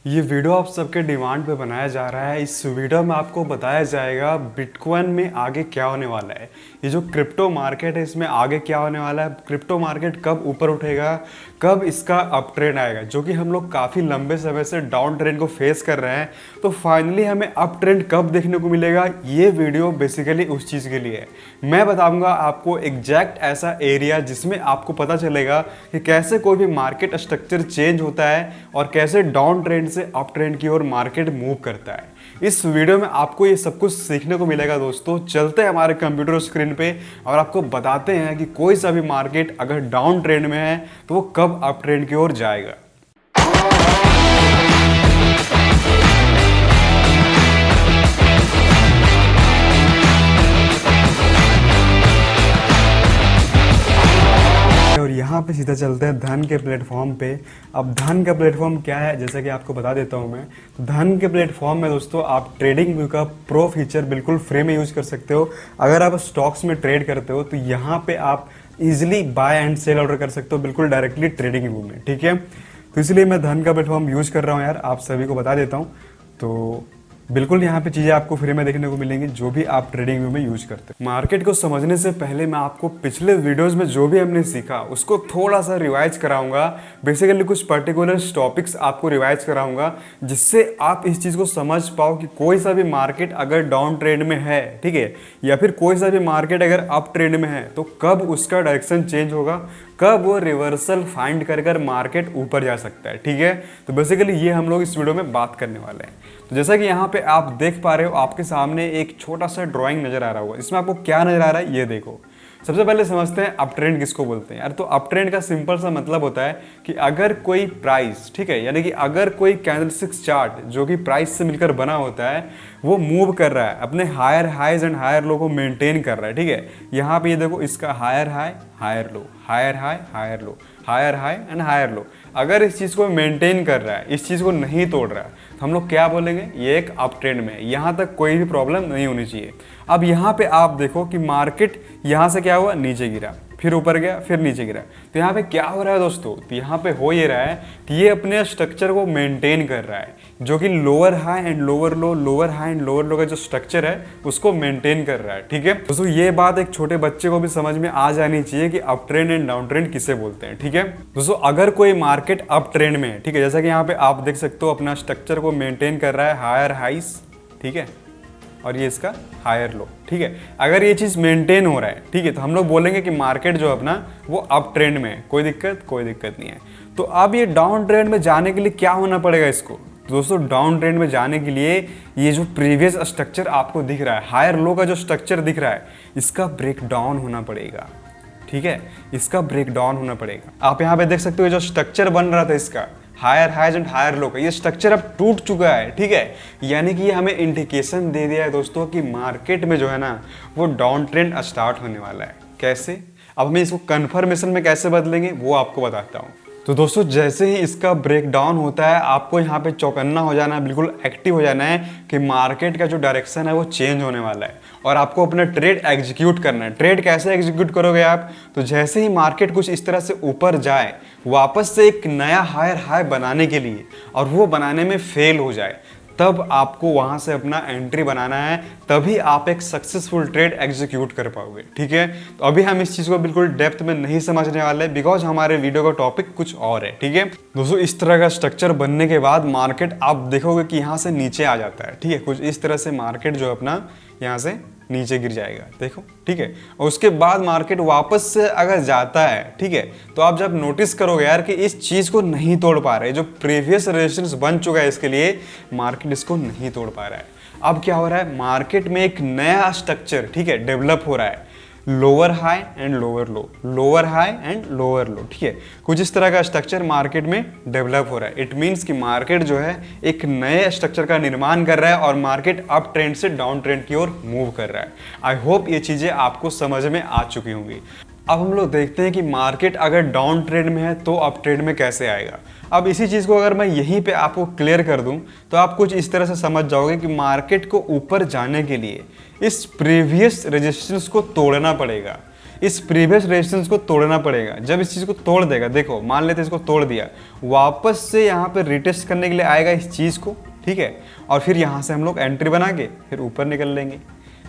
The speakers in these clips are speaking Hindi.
ये वीडियो आप सबके डिमांड पे बनाया जा रहा है। इस वीडियो में आपको बताया जाएगा बिटकॉइन में आगे क्या होने वाला है। ये जो क्रिप्टो मार्केट है इसमें आगे क्या होने वाला है, क्रिप्टो मार्केट कब ऊपर उठेगा, कब इसका अप ट्रेंड आएगा, जो कि हम लोग काफ़ी लंबे समय से डाउन ट्रेंड को फेस कर रहे हैं। तो फाइनली हमें अप ट्रेंड कब देखने को मिलेगा, ये वीडियो बेसिकली उस चीज़ के लिए है। मैं बताऊंगा आपको एग्जैक्ट ऐसा एरिया जिसमें आपको पता चलेगा कि कैसे कोई भी मार्केट स्ट्रक्चर चेंज होता है और कैसे डाउन ट्रेंड से अप ट्रेंड की ओर मार्केट मूव करता है। इस वीडियो में आपको ये सब कुछ सीखने को मिलेगा। दोस्तों चलते हैं हमारे कंप्यूटर स्क्रीन पे और आपको बताते हैं कि कोई सा भी मार्केट अगर डाउन ट्रेंड में है तो वो कब अप ट्रेंड की ओर जाएगा। और यहाँ पे सीधा चलते हैं धन के प्लेटफॉर्म पे। अब धन का प्लेटफॉर्म क्या है, जैसा कि आपको बता देता हूँ मैं। तो धन के प्लेटफॉर्म में दोस्तों आप ट्रेडिंग व्यू का प्रो फीचर बिल्कुल फ्री में यूज कर सकते हो। अगर आप स्टॉक्स में ट्रेड करते हो तो यहाँ पे आप easily buy and sell order कर सकते हो बिल्कुल डायरेक्टली ट्रेडिंग व्यू में, ठीक है। तो इसलिए मैं धन का प्लेटफॉर्म यूज कर रहा हूँ यार, आप सभी को बता देता हूँ। तो बिल्कुल यहाँ पे चीज़ें आपको फ्री में देखने को मिलेंगी जो भी आप ट्रेडिंग व्यू में यूज करते हैं। मार्केट को समझने से पहले मैं आपको पिछले वीडियोस में जो भी हमने सीखा उसको थोड़ा सा रिवाइज कराऊंगा। बेसिकली कुछ पर्टिकुलर टॉपिक्स आपको रिवाइज कराऊंगा जिससे आप इस चीज़ को समझ पाओ कि कोई सा भी मार्केट अगर डाउन ट्रेंड में है, ठीक है, या फिर कोई सा भी मार्केट अगर अप ट्रेंड में है तो कब उसका डायरेक्शन चेंज होगा, कब वो रिवर्सल फाइंड कर मार्केट ऊपर जा सकता है, ठीक है। तो बेसिकली ये हम लोग इस वीडियो में बात करने वाले हैं। तो जैसा कि यहाँ पे आप देख पा रहे हो, आपके सामने एक छोटा सा ड्राइंग नजर आ रहा होगा। इसमें आपको क्या नजर आ रहा है ये देखो। सबसे पहले समझते हैं अप ट्रेंड किसको बोलते हैं यार। तो अप ट्रेंड का सिंपल सा मतलब होता है कि अगर कोई प्राइस, ठीक है, यानी कि अगर कोई कैंडलस्टिक चार्ट जो कि प्राइस से मिलकर बना होता है वो मूव कर रहा है, अपने higher highs and higher low को मेंटेन कर रहा है, ठीक है। यहाँ पे ये देखो, इसका higher high higher low, higher high higher low, higher high and higher low. अगर इस चीज़ को मेंटेन कर रहा है, इस चीज़ को नहीं तोड़ रहा है, तो हम लोग क्या बोलेंगे, ये एक अप ट्रेंड में है। यहाँ तक कोई भी प्रॉब्लम नहीं होनी चाहिए। अब यहाँ पे आप देखो कि मार्केट यहाँ से क्या हुआ, नीचे गिरा, फिर ऊपर गया, फिर नीचे गिरा। तो यहाँ पे क्या हो रहा है दोस्तों, तो यहाँ पे हो ये रहा है कि ये अपने स्ट्रक्चर को मेंटेन कर रहा है, जो कि lower high and lower low, lower high and lower low का जो स्ट्रक्चर है उसको मेंटेन कर रहा है, ठीक है। दोस्तों ये बात एक छोटे बच्चे को भी समझ में आ जानी चाहिए कि up trend and down trend किसे बोलते हैं, ठीक है। दोस्तों अगर कोई मार्केट अप ट्रेंड में है, ठीक है, जैसा कि यहाँ पे आप देख सकते हो अपना स्ट्रक्चर को मेंटेन कर रहा है, हायर हाइस, ठीक है, और ये इसका हायर लो, ठीक है। अगर ये चीज़ मेंटेन हो रहा है, ठीक है, तो हम लोग बोलेंगे कि मार्केट जो अपना वो अप ट्रेंड में है, कोई दिक्कत नहीं है। तो अब ये डाउन ट्रेंड में जाने के लिए क्या होना पड़ेगा इसको। तो दोस्तों डाउन ट्रेंड में जाने के लिए ये जो प्रीवियस स्ट्रक्चर आपको दिख रहा है, हायर लो का जो स्ट्रक्चर दिख रहा है, इसका ब्रेक डाउन होना पड़ेगा, ठीक है, इसका ब्रेक डाउन होना पड़ेगा। आप यहाँ पे देख सकते हो जो स्ट्रक्चर बन रहा था इसका higher highs and higher low का, ये स्ट्रक्चर अब टूट चुका है, ठीक है। यानी कि ये हमें इंडिकेशन दे दिया है दोस्तों कि मार्केट में जो है ना वो डाउन ट्रेंड स्टार्ट होने वाला है। कैसे, अब हमें इसको कन्फर्मेशन में कैसे बदलेंगे वो आपको बताता हूँ। तो दोस्तों जैसे ही इसका ब्रेक डाउन होता है आपको यहाँ पे चौकन्ना हो जाना है, बिल्कुल एक्टिव हो जाना है कि मार्केट का जो डायरेक्शन है वो चेंज होने वाला है और आपको अपना ट्रेड एग्जीक्यूट करना है। ट्रेड कैसे एग्जीक्यूट करोगे आप, तो जैसे ही मार्केट कुछ इस तरह से ऊपर जाए, वापस से एक नया हायर हाई बनाने के लिए, और वो बनाने में फेल हो जाए, तब आपको वहां से अपना एंट्री बनाना है, तभी आप एक सक्सेसफुल ट्रेड एग्जीक्यूट कर पाओगे, ठीक है। तो अभी हम इस चीज को बिल्कुल डेप्थ में नहीं समझने वाले बिकॉज हमारे वीडियो का टॉपिक कुछ और है, ठीक है। दोस्तों इस तरह का स्ट्रक्चर बनने के बाद मार्केट आप देखोगे कि यहाँ से नीचे आ जाता है, ठीक है, कुछ इस तरह से मार्केट जो अपना यहाँ से नीचे गिर जाएगा, देखो, ठीक है। और उसके बाद मार्केट वापस से अगर जाता है, ठीक है, तो आप जब नोटिस करोगे यार कि इस चीज को नहीं तोड़ पा रहे, जो प्रीवियस रेजिस्टेंस बन चुका है इसके लिए, मार्केट इसको नहीं तोड़ पा रहा है। अब क्या हो रहा है, मार्केट में एक नया स्ट्रक्चर, ठीक है, डेवलप हो रहा है, lower high and lower low, lower high and lower लो, ठीक है। कुछ इस तरह का स्ट्रक्चर मार्केट में डेवलप हो रहा है। इट मीन्स कि मार्केट जो है एक नए स्ट्रक्चर का निर्माण कर रहा है और मार्केट अप ट्रेंड से डाउन ट्रेंड की ओर मूव कर रहा है। आई होप ये चीजें आपको समझ में आ चुकी होंगी। अब हम लोग देखते हैं कि मार्केट अगर डाउन ट्रेंड में है तो अप ट्रेंड में कैसे आएगा। अब इसी चीज़ को अगर मैं यहीं पे आपको क्लियर कर दूं तो आप कुछ इस तरह से समझ जाओगे कि मार्केट को ऊपर जाने के लिए इस प्रीवियस रेजिस्टेंस को तोड़ना पड़ेगा। इस प्रीवियस रेजिस्टेंस को तोड़ना पड़ेगा। जब इस चीज़ को तोड़ देगा, देखो मान लेते इसको तोड़ दिया, वापस से यहाँ पे रिटेस्ट करने के लिए आएगा इस चीज़ को, ठीक है, और फिर यहाँ से हम लोग एंट्री बना के फिर ऊपर निकल लेंगे।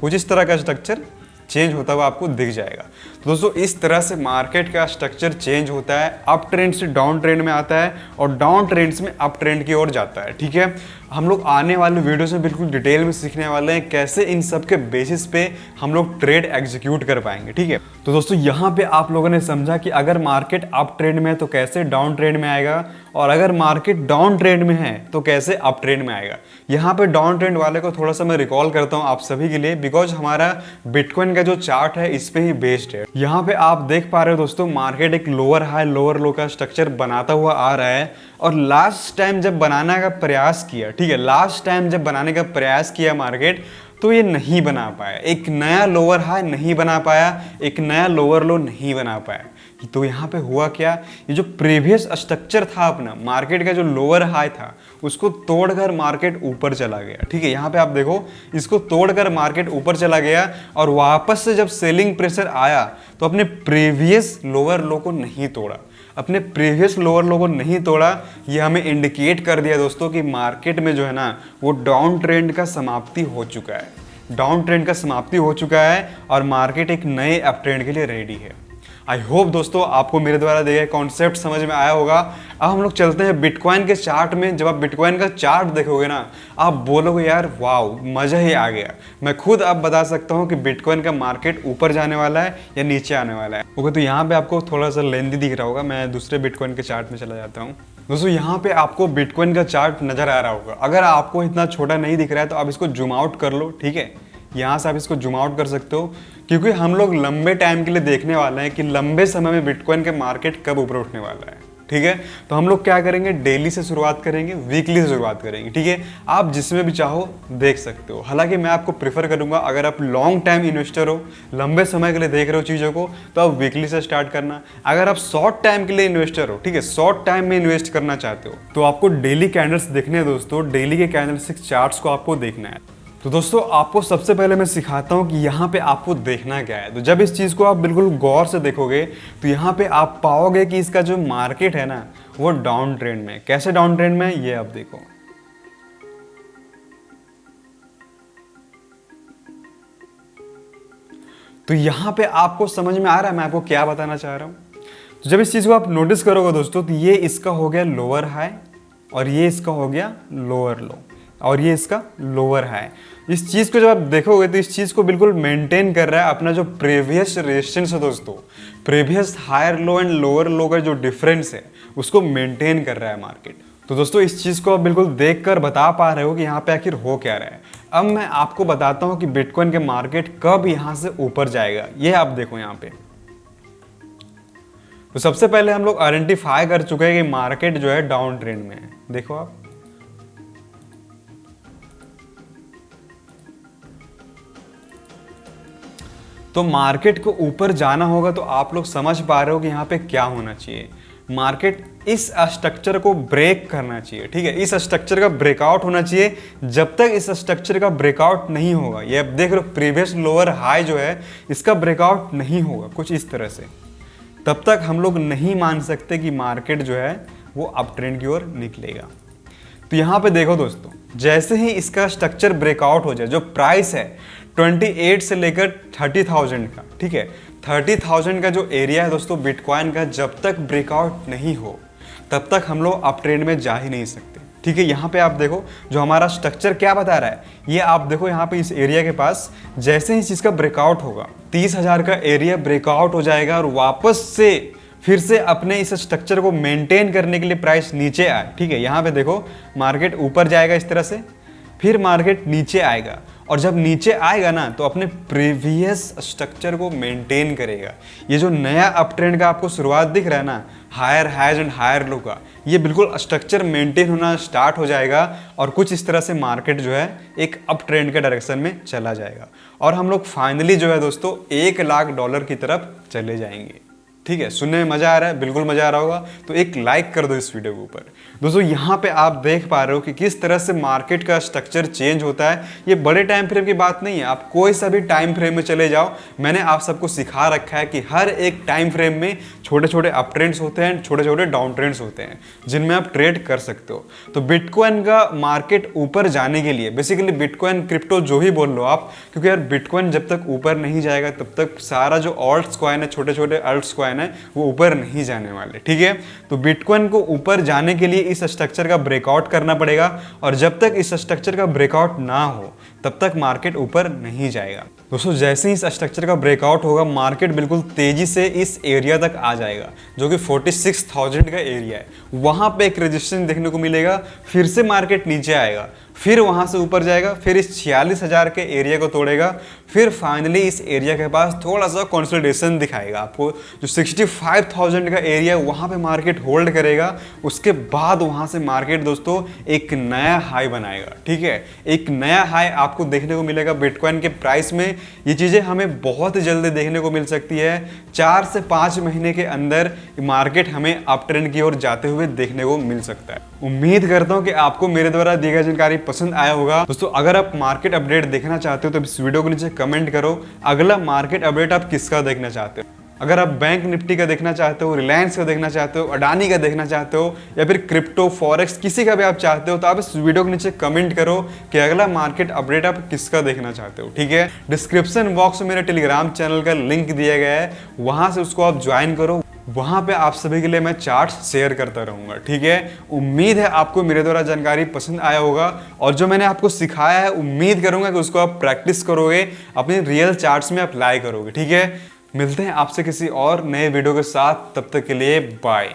कुछ इस तरह का स्ट्रक्चर चेंज होता हुआ आपको दिख जाएगा। तो दोस्तों इस तरह से मार्केट का स्ट्रक्चर चेंज होता है, अप ट्रेंड से डाउन ट्रेंड में आता है और डाउन ट्रेंड में अप ट्रेंड की ओर जाता है, ठीक है। हम लोग आने वाले वीडियोस में बिल्कुल डिटेल में सीखने वाले हैं कैसे इन सब के बेसिस पे हम लोग ट्रेड एग्जीक्यूट कर पाएंगे, ठीक है। तो दोस्तों यहाँ पे आप लोगों ने समझा कि अगर मार्केट अप ट्रेंड में है तो कैसे डाउन ट्रेंड में आएगा, और अगर मार्केट डाउन ट्रेंड में है तो कैसे अप ट्रेंड में आएगा। यहाँ पे डाउन ट्रेंड वाले को थोड़ा सा मैं रिकॉल करता हूँ आप सभी के लिए, बिकॉज हमारा बिटकॉइन का जो चार्ट है इस पे ही बेस्ड है। यहाँ पे आप देख पा रहे हो दोस्तों, मार्केट एक लोअर हाई लोअर लो का स्ट्रक्चर बनाता हुआ आ रहा है, और लास्ट टाइम जब बनाने का प्रयास किया, ठीक है, लास्ट टाइम जब बनाने का प्रयास किया मार्केट, तो ये नहीं बना पाया, एक नया लोअर हाई नहीं बना पाया, एक नया लोअर लो नहीं बना पाया। तो यहाँ पे हुआ क्या, ये जो प्रीवियस स्ट्रक्चर था अपना मार्केट का, जो लोअर हाई था उसको तोड़कर मार्केट ऊपर चला गया, ठीक है। यहाँ पे आप देखो, इसको तोड़कर मार्केट ऊपर चला गया और वापस से जब सेलिंग प्रेशर आया तो अपने प्रीवियस लोअर लो को नहीं तोड़ा, अपने प्रीवियस लोअर लो को नहीं तोड़ा। ये हमें इंडिकेट कर दिया दोस्तों कि मार्केट में जो है ना वो डाउन ट्रेंड का समाप्ति हो चुका है, डाउन ट्रेंड का समाप्ति हो चुका है और मार्केट एक नए अप ट्रेंड के लिए रेडी है। आई होप दोस्तों आपको मेरे द्वारा दिए गए कॉन्सेप्ट समझ में आया होगा। अब हम लोग चलते हैं बिटकॉइन के चार्ट में। जब आप बिटकॉइन का चार्ट देखोगे ना, आप बोलोगे यार वाओ मज़ा ही आ गया। मैं खुद अब बता सकता हूँ कि बिटकॉइन का मार्केट ऊपर जाने वाला है या नीचे आने वाला है। ओके, तो यहाँ पे आपको थोड़ा सा लेंदी दिख रहा होगा, मैं दूसरे बिटकॉइन के चार्ट में चला जाता हूँ। दोस्तों यहाँ पे आपको बिटकॉइन का चार्ट नजर आ रहा होगा। अगर आपको इतना छोटा नहीं दिख रहा है तो आप इसको जूम आउट कर लो, ठीक है। यहाँ से आप इसको जूम आउट कर सकते हो, क्योंकि हम लोग लंबे टाइम के लिए देखने वाले हैं कि लंबे समय में बिटकॉइन के मार्केट कब ऊपर उठने वाला है, ठीक है। तो हम लोग क्या करेंगे, डेली से शुरुआत करेंगे, वीकली से शुरुआत करेंगे, ठीक है। आप जिसमें भी चाहो देख सकते हो। हालांकि मैं आपको प्रेफर करूंगा, अगर आप लॉन्ग टाइम इन्वेस्टर हो, लंबे समय के लिए देख रहे हो चीज़ों को, तो आप वीकली से स्टार्ट करना। अगर आप शॉर्ट टाइम के लिए इन्वेस्टर हो, ठीक है, शॉर्ट टाइम में इन्वेस्ट करना चाहते हो, तो आपको डेली कैंडल्स देखने हैं दोस्तों। डेली के कैंडलस्टिक चार्ट्स को आपको देखना है। तो दोस्तों आपको सबसे पहले मैं सिखाता हूं कि यहाँ पे आपको देखना क्या है। तो जब इस चीज़ को आप बिल्कुल गौर से देखोगे तो यहाँ पे आप पाओगे कि इसका जो मार्केट है ना वो डाउन ट्रेंड में। कैसे डाउन ट्रेंड में, ये आप देखो। तो यहाँ पे आपको समझ में आ रहा है मैं आपको क्या बताना चाह रहा हूँ। तो जब इस चीज़ को आप नोटिस करोगे दोस्तों, तो ये इसका हो गया लोअर हाई और ये इसका हो गया लोअर लो और ये इसका लोअर हाई। इस चीज़ को जब आप देखोगे तो इस चीज़ को बिल्कुल मेंटेन कर रहा है अपना जो प्रीवियस रेजिस्टेंस है दोस्तों, previous higher low and lower low का जो डिफरेंस है उसको मेंटेन कर रहा है मार्केट। तो दोस्तों इस चीज़ को आप बिल्कुल देख कर बता पा रहे हो कि यहाँ पे आखिर हो क्या रहा है। अब मैं आपको बताता हूँ कि बिटकॉइन के मार्केट कब यहाँ से ऊपर जाएगा। ये आप देखो यहाँ पे। तो सबसे पहले हम लोग आइडेंटिफाई कर चुके हैं कि मार्केट जो है डाउन ट्रेंड में है। देखो आप, तो मार्केट को ऊपर जाना होगा तो आप लोग समझ पा रहे हो कि यहाँ पे क्या होना चाहिए। मार्केट इस स्ट्रक्चर को ब्रेक करना चाहिए, ठीक है, इस स्ट्रक्चर का ब्रेकआउट होना चाहिए। जब तक इस स्ट्रक्चर का ब्रेकआउट नहीं होगा, ये अब देख रहे हो प्रीवियस लोअर हाई जो है इसका ब्रेकआउट नहीं होगा कुछ इस तरह से, तब तक हम लोग नहीं मान सकते कि मार्केट जो है वो अप ट्रेंड की ओर निकलेगा। तो यहाँ पे देखो दोस्तों, जैसे ही इसका स्ट्रक्चर ब्रेकआउट हो जाए, जो प्राइस है 28 से लेकर 30,000 का, ठीक है, 30,000 का जो एरिया है दोस्तों बिटकॉइन का, जब तक ब्रेकआउट नहीं हो तब तक हम लोग अप ट्रेंड में जा ही नहीं सकते, ठीक है। यहाँ पे आप देखो जो हमारा स्ट्रक्चर क्या बता रहा है, ये आप देखो यहाँ पे इस एरिया के पास जैसे ही इस चीज़ का ब्रेकआउट होगा 30,000 का एरिया ब्रेकआउट हो जाएगा और वापस से फिर से अपने इस स्ट्रक्चर को मेंटेन करने के लिए प्राइस नीचे आए, ठीक है। यहाँ पे देखो मार्केट ऊपर जाएगा इस तरह से, फिर मार्केट नीचे आएगा और जब नीचे आएगा ना तो अपने प्रीवियस स्ट्रक्चर को मेंटेन करेगा। ये जो नया अप ट्रेंड का आपको शुरुआत दिख रहा है ना, higher highs and higher low का, ये बिल्कुल स्ट्रक्चर मेंटेन होना स्टार्ट हो जाएगा और कुछ इस तरह से मार्केट जो है एक अप ट्रेंड के डायरेक्शन में चला जाएगा और हम लोग फाइनली जो है दोस्तों $1 लाख की तरफ चले जाएंगे। ठीक है, सुनने में मजा आ रहा है, बिल्कुल मजा आ रहा होगा, तो एक लाइक कर दो इस वीडियो के ऊपर। दोस्तों यहाँ पे आप देख पा रहे हो कि किस तरह से मार्केट का स्ट्रक्चर चेंज होता है। ये बड़े टाइम फ्रेम की बात नहीं है, आप कोई सा भी टाइम फ्रेम में चले जाओ, मैंने आप सबको सिखा रखा है कि हर एक टाइम फ्रेम में छोटे छोटे अप ट्रेंड्स होते हैं, छोटे छोटे डाउन ट्रेंड्स होते हैं, जिनमें आप ट्रेड कर सकते हो। तो बिटकॉइन का मार्केट ऊपर जाने के लिए, बेसिकली बिटकॉइन क्रिप्टो जो ही बोल लो आप, क्योंकि यार बिटकॉइन जब तक ऊपर नहीं जाएगा तब तक सारा जो ऑल्ट्स कॉइन है, छोटे छोटे अल्ट्स कॉइन है, वो ऊपर नहीं जाने वाले। ठीक है, तो बिटकॉइन को ऊपर जाने के लिए इस स्ट्रक्चर का ब्रेकआउट करना पड़ेगा, और जब तक इस स्ट्रक्चर का ब्रेकआउट ना हो तब तक मार्केट ऊपर नहीं जाएगा। दोस्तों जैसे ही इस स्ट्रक्चर का ब्रेकआउट होगा, मार्केट बिल्कुल तेजी से इस एरिया तक आ जाएगा जो कि 46,000 का एरिया है। वहां पे एक रेजिस्टेंस देखने को मिलेगा, फिर से मार्केट नीचे आएगा, फिर वहां से ऊपर जाएगा, फिर इस 46,000 के एरिया को तोड़ेगा, फिर फाइनली इस एरिया के पास थोड़ा सा कंसोलिडेशन दिखाएगा आपको, जो 65,000 का एरिया वहां पे मार्केट होल्ड करेगा। उसके बाद वहां से मार्केट दोस्तों एक नया हाई बनाएगा। ठीक है, एक नया हाई आपको देखने को मिलेगा बिटकॉइन के प्राइस में। ये चीजें हमें बहुत जल्दी देखने को मिल सकती है, 4 से 5 महीने के अंदर मार्केट हमें अप ट्रेंड की ओर जाते हुए देखने को मिल सकता है। उम्मीद करता हूं कि आपको मेरे द्वारा दी गई जानकारी पसंद आया होगा। दोस्तों अगर आप मार्केट अपडेट देखना चाहते हो तो इस वीडियो को नीचे कमेंट करो, अगला मार्केट अपडेट आप किसका देखना चाहते हो। अगर आप बैंक निफ्टी का देखना चाहते हो, रिलायंस का देखना चाहते हो, अडानी का देखना चाहते हो, या फिर क्रिप्टो फॉरेक्स किसी का भी आप चाहते हो, तो आप इस वीडियो के नीचे कमेंट करो कि अगला मार्केट अपडेट आप किसका देखना चाहते हो। ठीक है, डिस्क्रिप्शन बॉक्स में मेरे टेलीग्राम चैनल का लिंक दिया गया है, वहां से उसको आप ज्वाइन करो। वहां पे आप सभी के लिए मैं चार्ट्स शेयर करता रहूंगा। ठीक है, उम्मीद है आपको मेरे द्वारा जानकारी पसंद आया होगा, और जो मैंने आपको सिखाया है उम्मीद करूंगा कि उसको आप प्रैक्टिस करोगे, अपने रियल चार्ट्स में अप्लाई करोगे। ठीक है, मिलते हैं आपसे किसी और नए वीडियो के साथ, तब तक के लिए बाय।